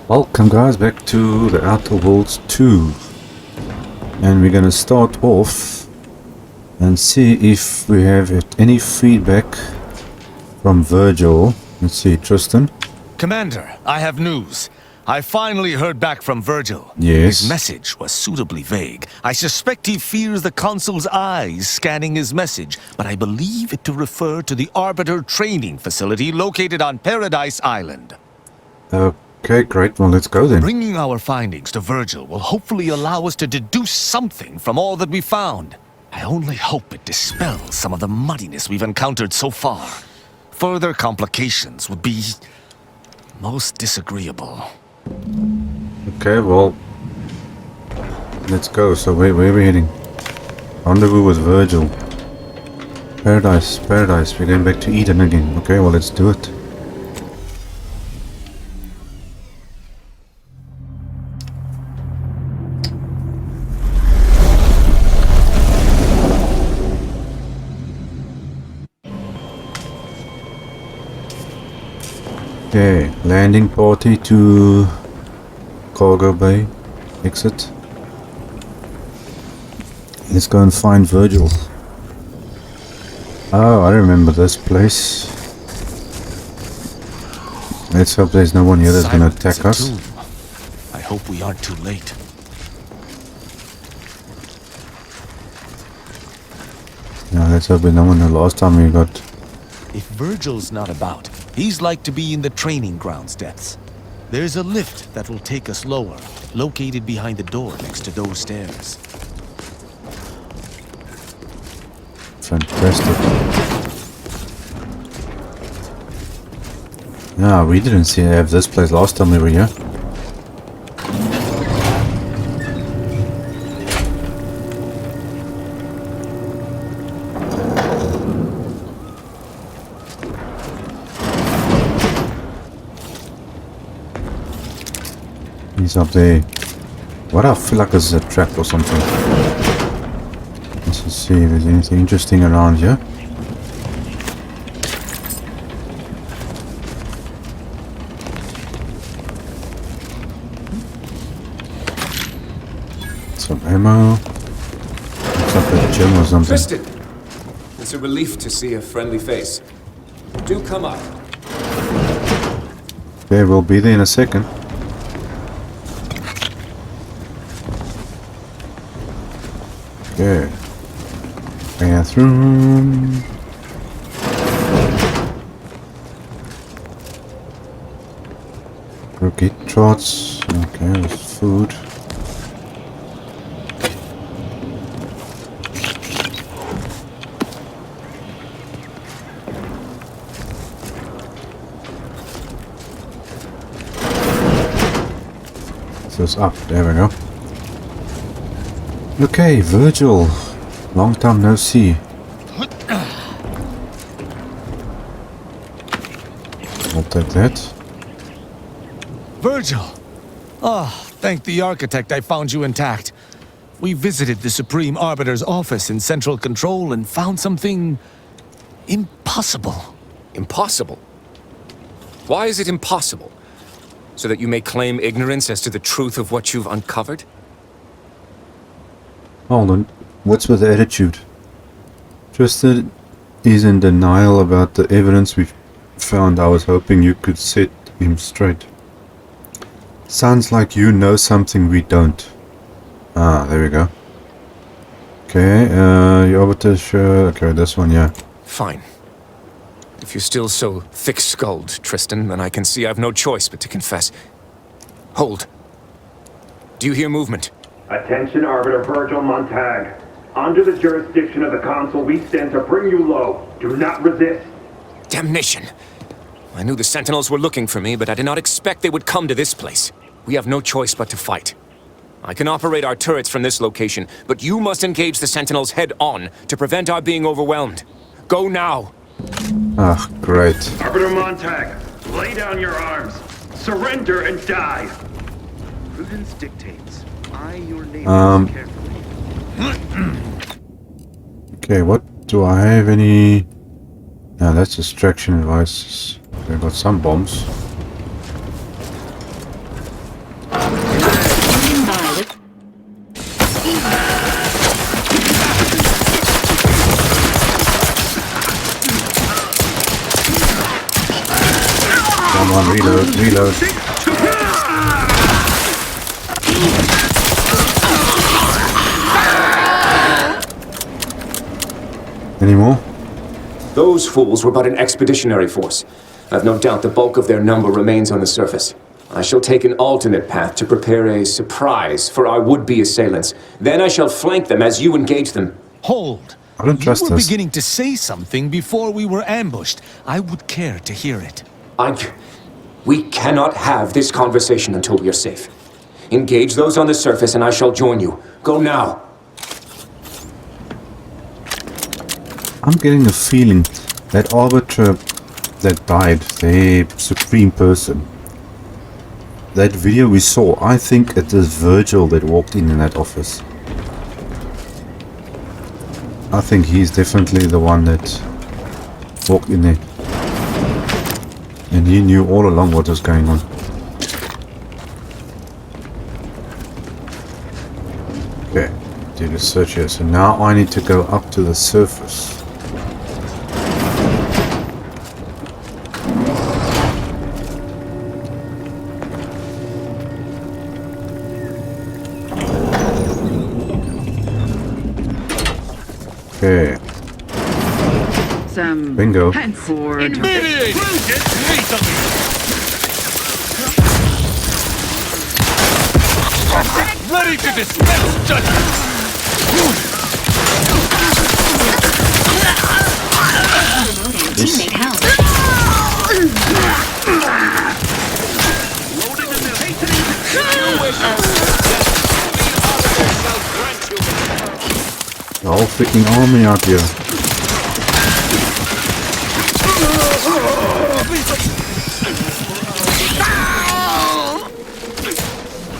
Welcome guys back to the Outer Worlds 2, and we're gonna start off and see if we have any feedback from Virgil. Let's see, Tristan. Commander, I have news. I finally heard back from Virgil. Yes. His message was suitably vague. I suspect he fears the consul's eyes scanning his message, but I believe it to refer to the Arbiter training facility located on Paradise Island. Okay, great. Well, let's go then. Bringing our findings to Virgil will hopefully allow us to deduce something from all that we found. I only hope it dispels some of the muddiness we've encountered so far. Further complications would be most disagreeable. Okay, well, let's go. So where are we heading? Rendezvous with Virgil. Paradise. We're going back to Eden again. Okay, well, let's do it. Okay, landing party to cargo bay, exit. Let's go and find Virgil. Oh, I remember this place. Let's hope there's no one here that's gonna attack us. I hope we aren't too late. No, let's hope there's no one. The last time we got... If Virgil's not about, he's like to be in the training grounds depths. There's a lift that will take us lower, located behind the door next to those stairs. Fantastic. No, we didn't have this place last time we were here. He's up there. What, I feel like this is a trap or something. Let's just see if there's anything interesting around here. Some ammo. Looks like a gym or something. Tristan! It's a relief to see a friendly face. Do come up. Okay, we'll be there in a second. Okay. Bathroom. Rookie trots. Okay, there's food. This up. There we go. Okay, Virgil. Long time no see. I'll take that. Virgil! Thank the architect I found you intact. We visited the Supreme Arbiter's office in Central Control and found something... impossible. Impossible? Why is it impossible? So that you may claim ignorance as to the truth of what you've uncovered? Hold on. What's with the attitude? Tristan is in denial about the evidence we've found. I was hoping you could set him straight. Sounds like you know something we don't. Ah, there we go. Okay, you arbiter sure. Okay, this one, yeah. Fine. If you're still so thick-skulled, Tristan, then I can see I've no choice but to confess. Hold. Do you hear movement? Attention, Arbiter Virgil Montag. Under the jurisdiction of the Consul, we stand to bring you low. Do not resist. Damnation! I knew the Sentinels were looking for me, but I did not expect they would come to this place. We have no choice but to fight. I can operate our turrets from this location, but you must engage the Sentinels head-on to prevent our being overwhelmed. Go now! Ah, great. Arbiter Montag, lay down your arms. Surrender and die. Prudence dictates. Eye your neighbors carefully. Okay, what do I have? Any? No, that's distraction devices. We've got some bombs. on, reload. Any more? Those fools were but an expeditionary force. I've no doubt the bulk of their number remains on the surface. I shall take an alternate path to prepare a surprise for our would-be assailants. Then I shall flank them as you engage them. Hold. I don't trust You were us. beginning to say something before we were ambushed. I would care to hear it. We cannot have this conversation until we are safe. Engage those on the surface and I shall join you. Go now. I'm getting a feeling that Arbiter that died, the supreme person, that video we saw, I think it is Virgil that walked in that office. I think he's definitely the one that walked in there. And he knew all along what was going on. Okay, did a search here. So now I need to go up to the surface. Okay. Some Bingo. pants for Ready to dispense judgment! Teammate help. The whole freaking army out here.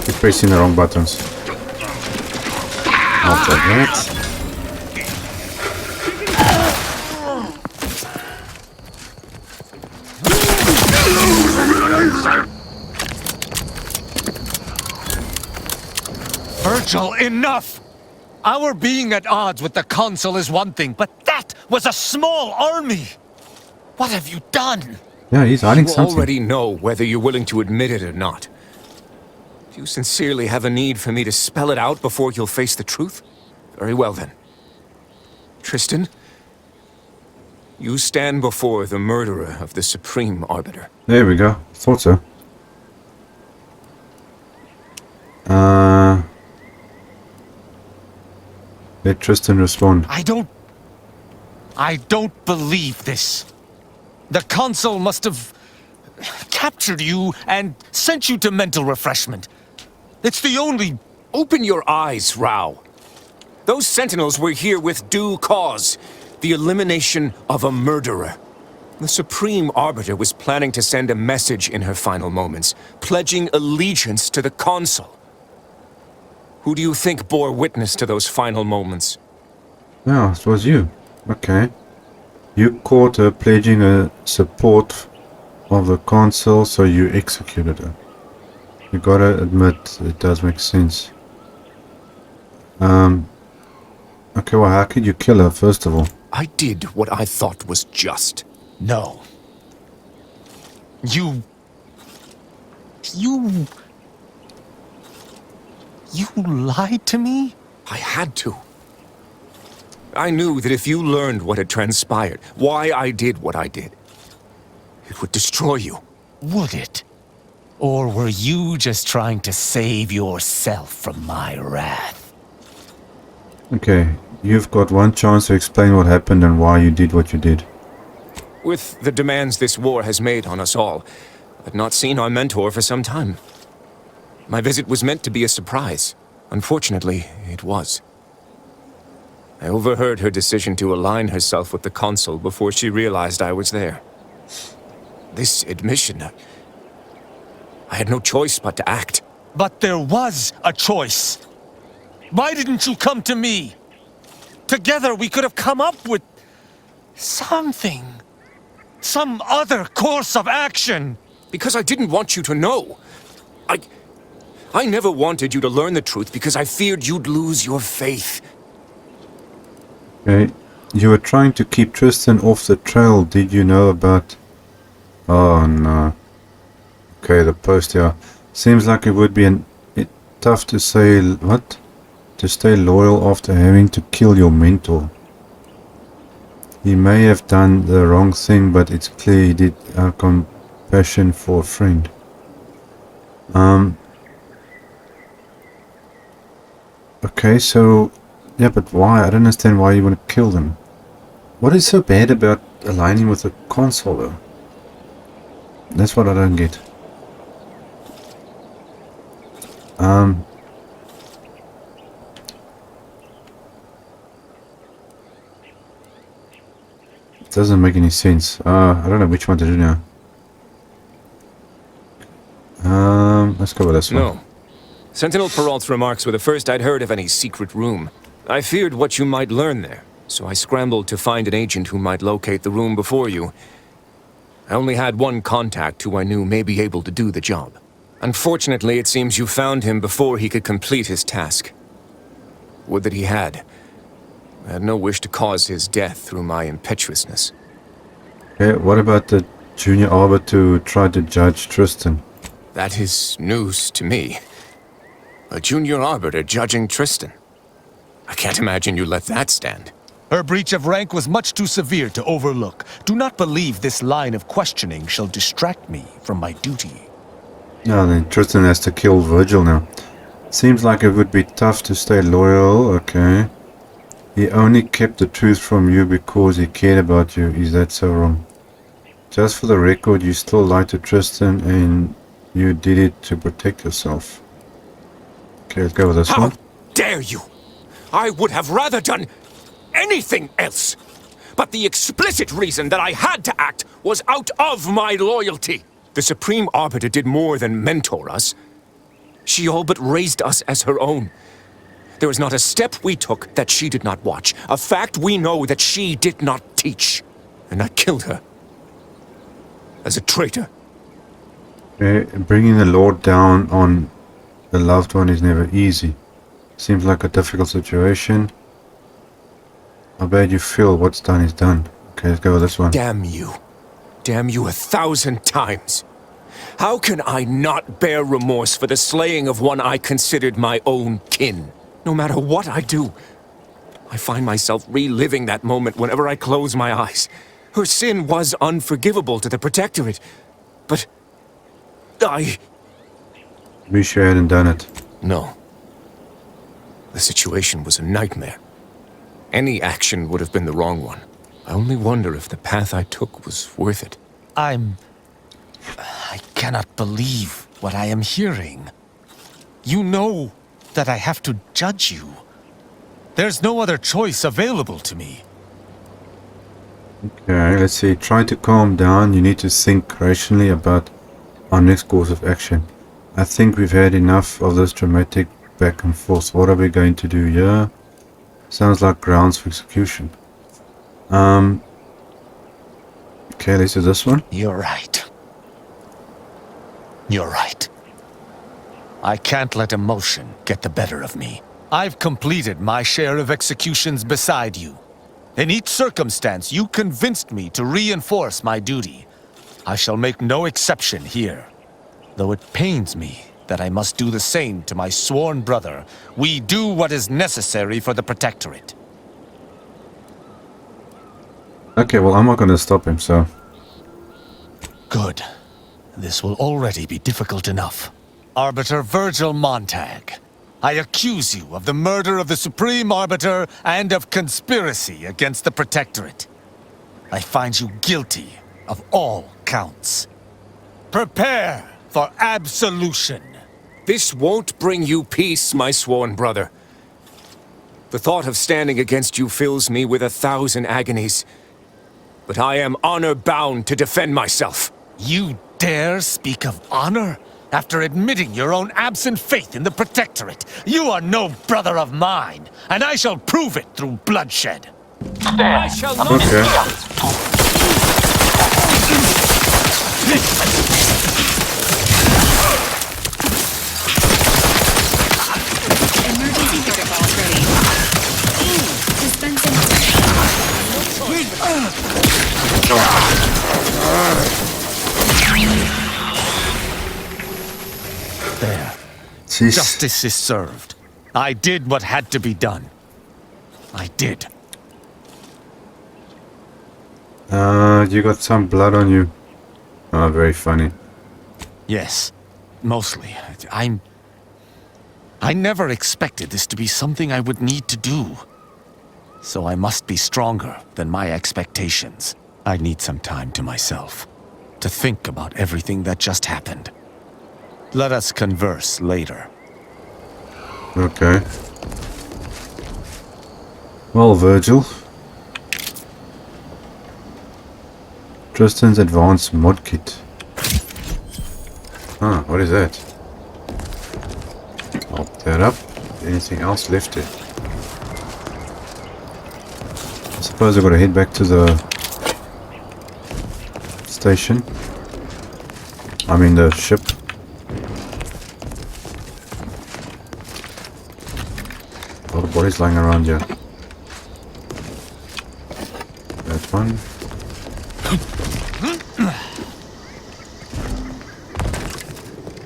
Keep pressing the wrong buttons. Not like that. Virgil, enough! Our being at odds with the Consul is one thing, but that was a small army! What have you done? Yeah, he's hiding You something. already know whether you're willing to admit it or not. Do you sincerely have a need for me to spell it out before you'll face the truth? Very well then. Tristan, you stand before the murderer of the Supreme Arbiter. There we go. Thought so. Let Tristan respond. I don't believe this. The Consul must have captured you and sent you to mental refreshment. It's the only... Open your eyes, Rao. Those sentinels were here with due cause. The elimination of a murderer. The Supreme Arbiter was planning to send a message in her final moments, pledging allegiance to the Consul. Who do you think bore witness to those final moments? Yeah, it was you. Okay. You caught her pledging her support of the Consul, so you executed her. You gotta admit, it does make sense. Okay, well, how could you kill her, first of all? I did what I thought was just. No. You lied to me? I had to. I knew that if you learned what had transpired, why I did what I did, it would destroy you. Would it? Or were you just trying to save yourself from my wrath? Okay, you've got one chance to explain what happened and why you did what you did. With the demands this war has made on us all, I'd not seen our mentor for some time. My visit was meant to be a surprise. Unfortunately, it was. I overheard her decision to align herself with the Consul before she realized I was there. This admission, I had no choice but to act. But there was a choice. Why didn't you come to me? Together we could have come up with something. Some other course of action. Because I didn't want you to know. I never wanted you to learn the truth because I feared you'd lose your faith. Okay, you were trying to keep Tristan off the trail. Did you know about... Oh no. Okay, the post, yeah. Seems like it would be tough to say, what? To stay loyal after having to kill your mentor. He may have done the wrong thing, but it's clear he did have compassion for a friend. Okay, so, yeah, but why? I don't understand why you want to kill them. What is so bad about aligning with the console, though? That's what I don't get. It doesn't make any sense. I don't know which one to do now. Let's go with this one. No. Sentinel Peralt's remarks were the first I'd heard of any secret room. I feared what you might learn there, so I scrambled to find an agent who might locate the room before you. I only had one contact who I knew may be able to do the job. Unfortunately, it seems you found him before he could complete his task. Would that he had. I had no wish to cause his death through my impetuousness. Okay, what about the junior arbiter who tried to judge Tristan? That is news to me. A junior arbiter judging Tristan. I can't imagine you let that stand. Her breach of rank was much too severe to overlook. Do not believe this line of questioning shall distract me from my duty. No, then Tristan has to kill Virgil now. Seems like it would be tough to stay loyal, okay. He only kept the truth from you because he cared about you. Is that so wrong? Just for the record, you still lied to Tristan and you did it to protect yourself. Okay, let's go with this one. How dare you! I would have rather done anything else. But the explicit reason that I had to act was out of my loyalty. The Supreme Arbiter did more than mentor us. She all but raised us as her own. There was not a step we took that she did not watch. A fact we know that she did not teach. And I killed her. As a traitor. Okay, bringing the Lord down on the loved one is never easy. Seems like a difficult situation. How bad you feel? What's done is done. Okay, let's go with this one. Damn you. Damn you 1,000 times. How can I not bear remorse for the slaying of one I considered my own kin? No matter what I do, I find myself reliving that moment whenever I close my eyes. Her sin was unforgivable to the Protectorate, but I... Wish you hadn't done it. No. The situation was a nightmare. Any action would have been the wrong one. I only wonder if the path I took was worth it. I cannot believe what I am hearing. You know that I have to judge you. There's no other choice available to me. Okay, let's see. Try to calm down. You need to think rationally about our next course of action. I think we've had enough of this dramatic back and forth. What are we going to do here? Sounds like grounds for execution. Okay, let's do this one. You're right. You're right. I can't let emotion get the better of me. I've completed my share of executions beside you. In each circumstance, you convinced me to reinforce my duty. I shall make no exception here. Though it pains me that I must do the same to my sworn brother, we do what is necessary for the Protectorate. Okay, well, I'm not going to stop him, so... Good. This will already be difficult enough. Arbiter Virgil Montag, I accuse you of the murder of the Supreme Arbiter and of conspiracy against the Protectorate. I find you guilty of all counts. Prepare for absolution. This won't bring you peace, my sworn brother. The thought of standing against you fills me with 1,000 agonies. But I am honor-bound to defend myself. You dare speak of honor? After admitting your own absent faith in the Protectorate, you are no brother of mine, and I shall prove it through bloodshed. I shall not... Emergency protocols ready. Dispensing. There. Jeez. Justice is served. I did what had to be done. I did. You got some blood on you. Oh, very funny. Yes, mostly. I never expected this to be something I would need to do. So I must be stronger than my expectations. I need some time to myself, to think about everything that just happened. Let us converse later. Okay. Well, Virgil. Tristan's advanced mod kit. Huh, what is that? I'll pick that up. Anything else left there? I suppose I've got to head back to the station. I mean the ship. A lot of bodies lying around here. That one.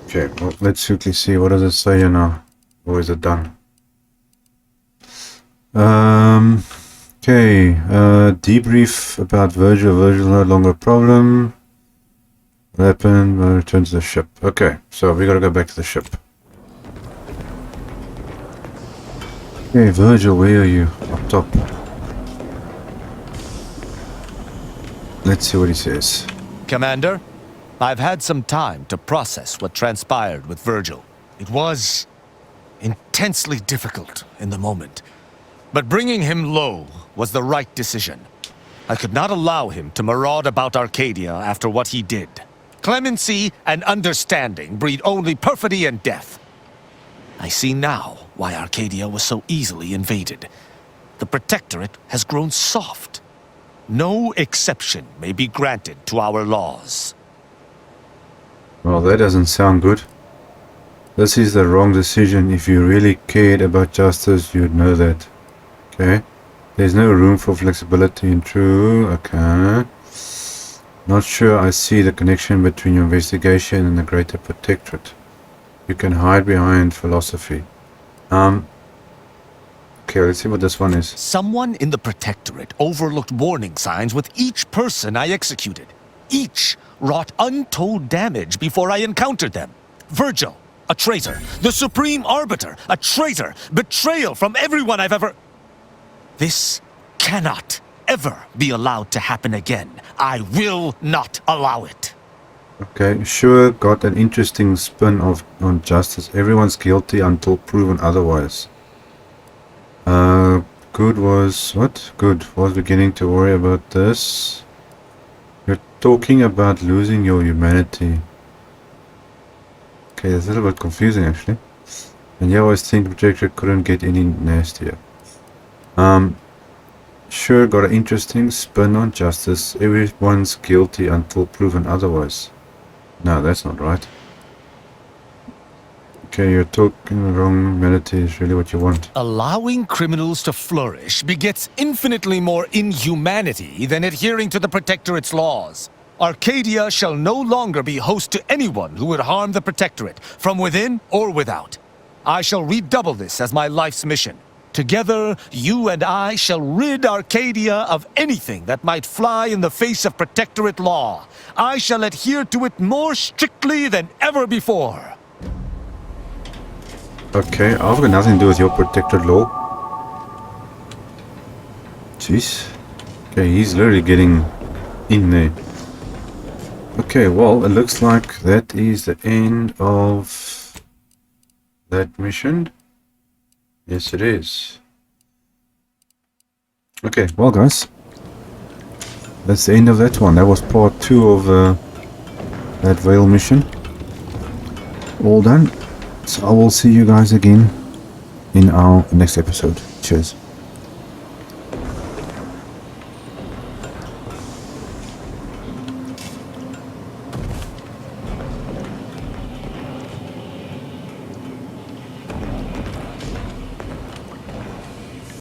Okay, well, let's quickly see. What does it say here now? Or is it done? Okay, debrief about Virgil. Virgil no longer a problem. What happened? Return to the ship. Okay, so we gotta go back to the ship. Okay, Virgil, where are you? Up top. Let's see what he says. Commander, I've had some time to process what transpired with Virgil. It was intensely difficult in the moment, but bringing him low was the right decision. I could not allow him to maraud about Arcadia after what he did. Clemency and understanding breed only perfidy and death. I see now why Arcadia was so easily invaded. The Protectorate has grown soft. No exception may be granted to our laws. Well, that doesn't sound good. This is the wrong decision. If you really cared about justice, you'd know that. Okay. There's no room for flexibility in true. Okay. Not sure I see the connection between your investigation and the greater Protectorate. You can hide behind philosophy. Okay, let's see what this one is. Someone in the Protectorate overlooked warning signs with each person I executed. Each wrought untold damage before I encountered them. Virgil, a traitor. The Supreme Arbiter, a traitor. Betrayal from everyone I've ever... This cannot ever be allowed to happen again. I will not allow it. Okay, sure, got an interesting spin on justice. Everyone's guilty until proven otherwise. Good was... What? Good was beginning to worry about this. You're talking about losing your humanity. Okay, that's a little bit confusing actually. And yeah, I always think the Protectorate couldn't get any nastier. Sure, got an interesting spin on justice. Everyone's guilty until proven otherwise. No, that's not right. Okay, you're talking wrong. Humanity is really what you want. Allowing criminals to flourish begets infinitely more inhumanity than adhering to the Protectorate's laws. Arcadia shall no longer be host to anyone who would harm the Protectorate, from within or without. I shall redouble this as my life's mission. Together, you and I shall rid Arcadia of anything that might fly in the face of Protectorate law. I shall adhere to it more strictly than ever before. Okay, I've got nothing to do with your Protectorate law. Jeez. Okay, he's literally getting in there. Okay, well, it looks like that is the end of that mission. Yes, it is. Okay, well guys, that's the end of that one. That was part 2 of that Reveiw mission. All done. So I will see you guys again in our next episode. Cheers.